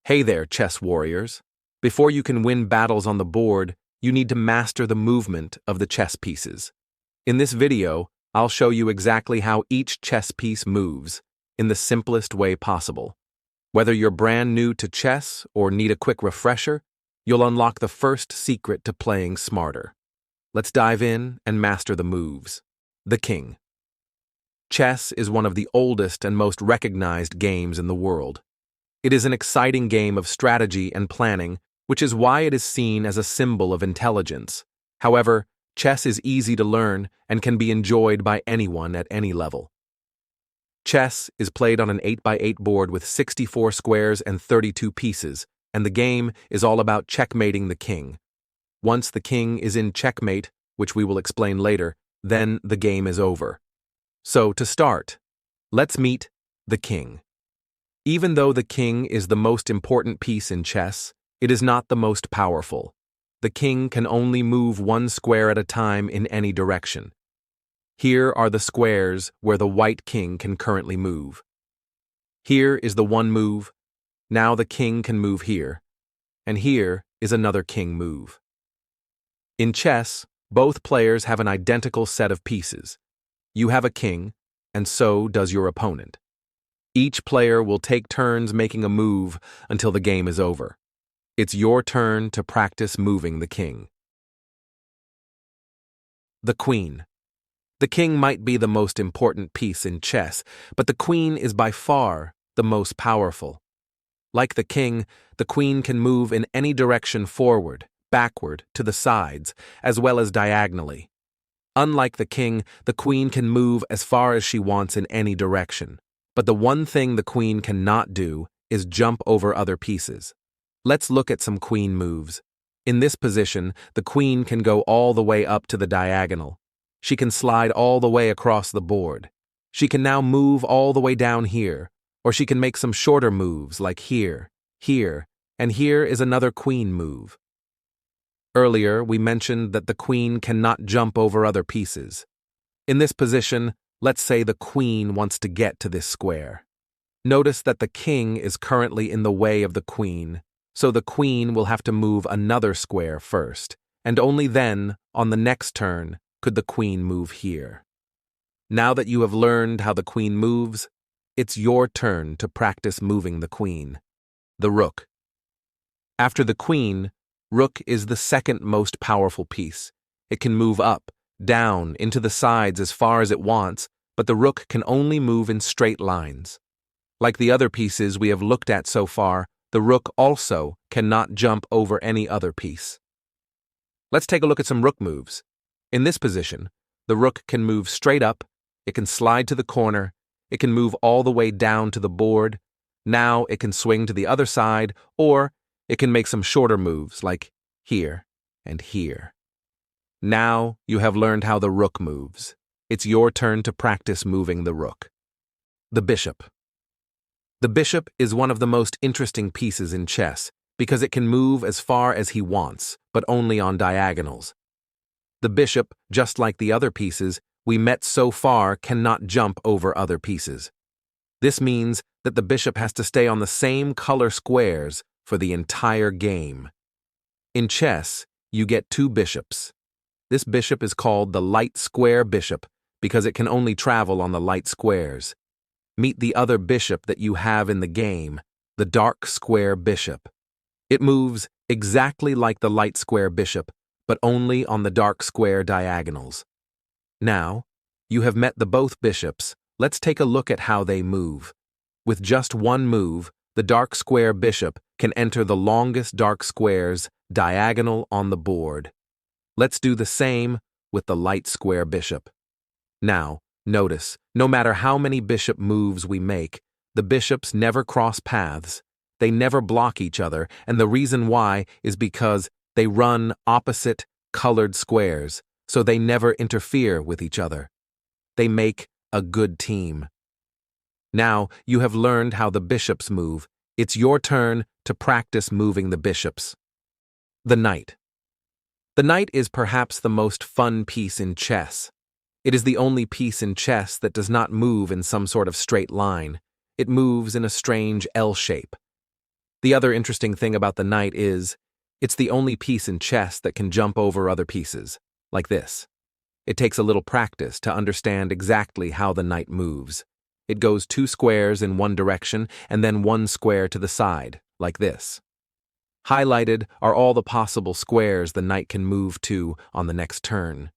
Hey there, chess warriors. Before you can win battles on the board, you need to master the movement of the chess pieces. In this video, I'll show you exactly how each chess piece moves, in the simplest way possible. Whether you're brand new to chess or need a quick refresher, you'll unlock the first secret to playing smarter. Let's dive in and master the moves. The king. Chess is one of the oldest and most recognized games in the world. It is an exciting game of strategy and planning, which is why it is seen as a symbol of intelligence. However, chess is easy to learn and can be enjoyed by anyone at any level. Chess is played on an 8x8 board with 64 squares and 32 pieces, and the game is all about checkmating the king. Once the king is in checkmate, which we will explain later, then the game is over. So, to start, let's meet the king. Even though the king is the most important piece in chess, it is not the most powerful. The king can only move one square at a time in any direction. Here are the squares where the white king can currently move. Here is the one move. Now the king can move here. And here is another king move. In chess, both players have an identical set of pieces. You have a king, and so does your opponent. Each player will take turns making a move until the game is over. It's your turn to practice moving the king. The queen. The king might be the most important piece in chess, but the queen is by far the most powerful. Like the king, the queen can move in any direction forward, backward, to the sides, as well as diagonally. Unlike the king, the queen can move as far as she wants in any direction. But the one thing the queen cannot do is jump over other pieces. Let's look at some queen moves. In this position, the queen can go all the way up to the diagonal. She can slide all the way across the board. She can now move all the way down here, or she can make some shorter moves like here, here, and here is another queen move. Earlier, we mentioned that the queen cannot jump over other pieces. In this position, let's say the queen wants to get to this square. Notice that the king is currently in the way of the queen, so the queen will have to move another square first, and only then, on the next turn, could the queen move here. Now that you have learned how the queen moves, it's your turn to practice moving the queen. The rook. After the queen, rook is the second most powerful piece. It can move up, down, into the sides as far as it wants, but the rook can only move in straight lines. Like the other pieces we have looked at so far, the rook also cannot jump over any other piece. Let's take a look at some rook moves. In this position, the rook can move straight up, it can slide to the corner, it can move all the way down to the board, now it can swing to the other side, or it can make some shorter moves like here and here. Now you have learned how the rook moves. It's your turn to practice moving the rook. The bishop. The bishop is one of the most interesting pieces in chess because it can move as far as he wants, but only on diagonals. The bishop, just like the other pieces we met so far, cannot jump over other pieces. This means that the bishop has to stay on the same color squares for the entire game. In chess, you get two bishops. This bishop is called the light square bishop because it can only travel on the light squares. Meet the other bishop that you have in the game, the dark square bishop. It moves exactly like the light square bishop, but only on the dark square diagonals. Now, you have met the both bishops, let's take a look at how they move. With just one move, the dark square bishop can enter the longest dark squares diagonal on the board. Let's do the same with the light square bishop. Now, notice, no matter how many bishop moves we make, the bishops never cross paths. They never block each other, and the reason why is because they run opposite colored squares, so they never interfere with each other. They make a good team. Now you have learned how the bishops move. It's your turn to practice moving the bishops. The knight. The knight is perhaps the most fun piece in chess. It is the only piece in chess that does not move in some sort of straight line. It moves in a strange L shape. The other interesting thing about the knight is, it's the only piece in chess that can jump over other pieces, like this. It takes a little practice to understand exactly how the knight moves. It goes 2 squares in one direction and then 1 square to the side, like this. Highlighted are all the possible squares the knight can move to on the next turn.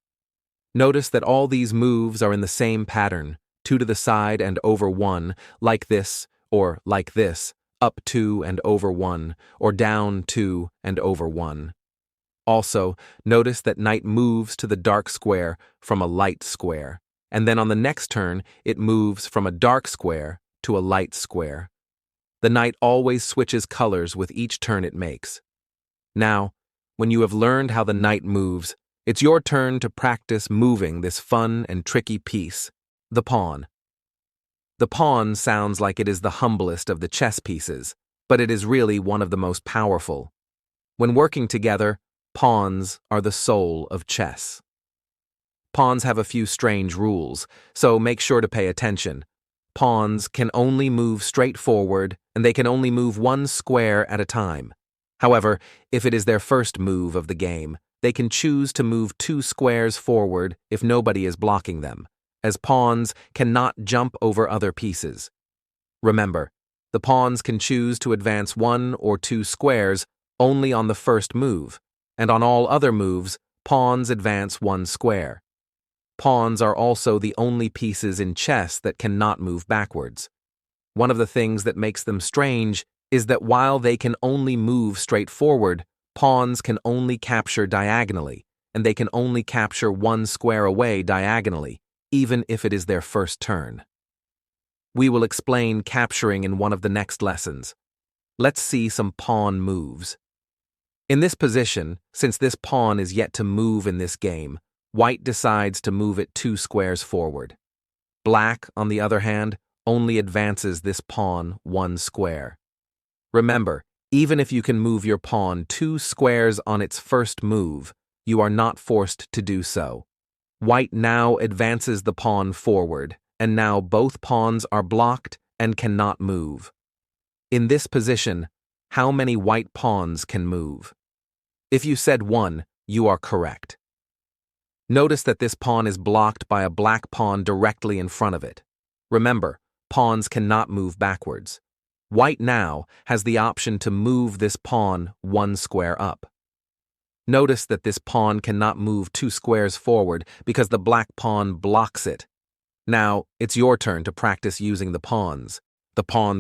Notice that all these moves are in the same pattern, 2 to the side and over 1, like this, or like this, up 2 and over 1, or down 2 and over 1. Also, notice that knight moves to the dark square from a light square, and then on the next turn it moves from a dark square to a light square. The knight always switches colors with each turn it makes. Now, when you have learned how the knight moves, it's your turn to practice moving this fun and tricky piece, the pawn. The pawn sounds like it is the humblest of the chess pieces, but it is really one of the most powerful. When working together, pawns are the soul of chess. Pawns have a few strange rules, so make sure to pay attention. Pawns can only move straight forward, and they can only move 1 square at a time. However, if it is their first move of the game, they can choose to move 2 squares forward if nobody is blocking them, as pawns cannot jump over other pieces. Remember, the pawns can choose to advance 1 or 2 squares only on the first move, and on all other moves, pawns advance 1 square. Pawns are also the only pieces in chess that cannot move backwards. One of the things that makes them strange is that while they can only move straight forward, pawns can only capture diagonally, and they can only capture 1 square away diagonally, even if it is their first turn. We will explain capturing in one of the next lessons. Let's see some pawn moves. In this position, since this pawn is yet to move in this game, white decides to move it 2 squares forward. Black, on the other hand, only advances this pawn 1 square. Remember, even if you can move your pawn 2 squares on its first move, you are not forced to do so. White now advances the pawn forward, and now both pawns are blocked and cannot move. In this position, how many white pawns can move? If you said 1, you are correct. Notice that this pawn is blocked by a black pawn directly in front of it. Remember, pawns cannot move backwards. White now has the option to move this pawn 1 square up. Notice that this pawn cannot move 2 squares forward because the black pawn blocks it. Now, it's your turn to practice using the pawn's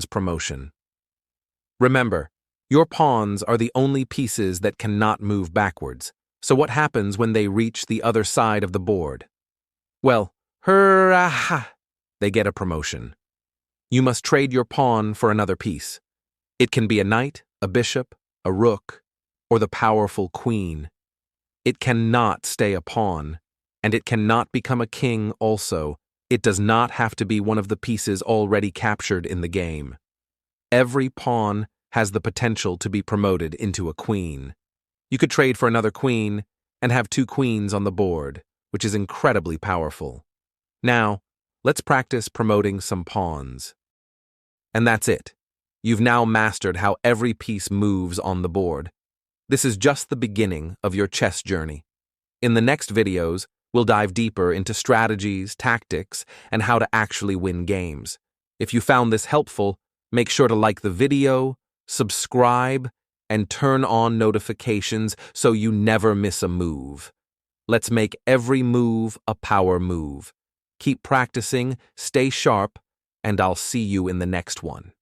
promotion. Remember, your pawns are the only pieces that cannot move backwards. So what happens when they reach the other side of the board? Well, hurrah! They get a promotion. You must trade your pawn for another piece. It can be a knight, a bishop, a rook, or the powerful queen. It cannot stay a pawn, and it cannot become a king also. It does not have to be one of the pieces already captured in the game. Every pawn has the potential to be promoted into a queen. You could trade for another queen and have 2 queens on the board, which is incredibly powerful. Now, let's practice promoting some pawns. And that's it. You've now mastered how every piece moves on the board. This is just the beginning of your chess journey. In the next videos, we'll dive deeper into strategies, tactics, and how to actually win games. If you found this helpful, make sure to like the video, subscribe, and turn on notifications so you never miss a move. Let's make every move a power move. Keep practicing, stay sharp, and I'll see you in the next one.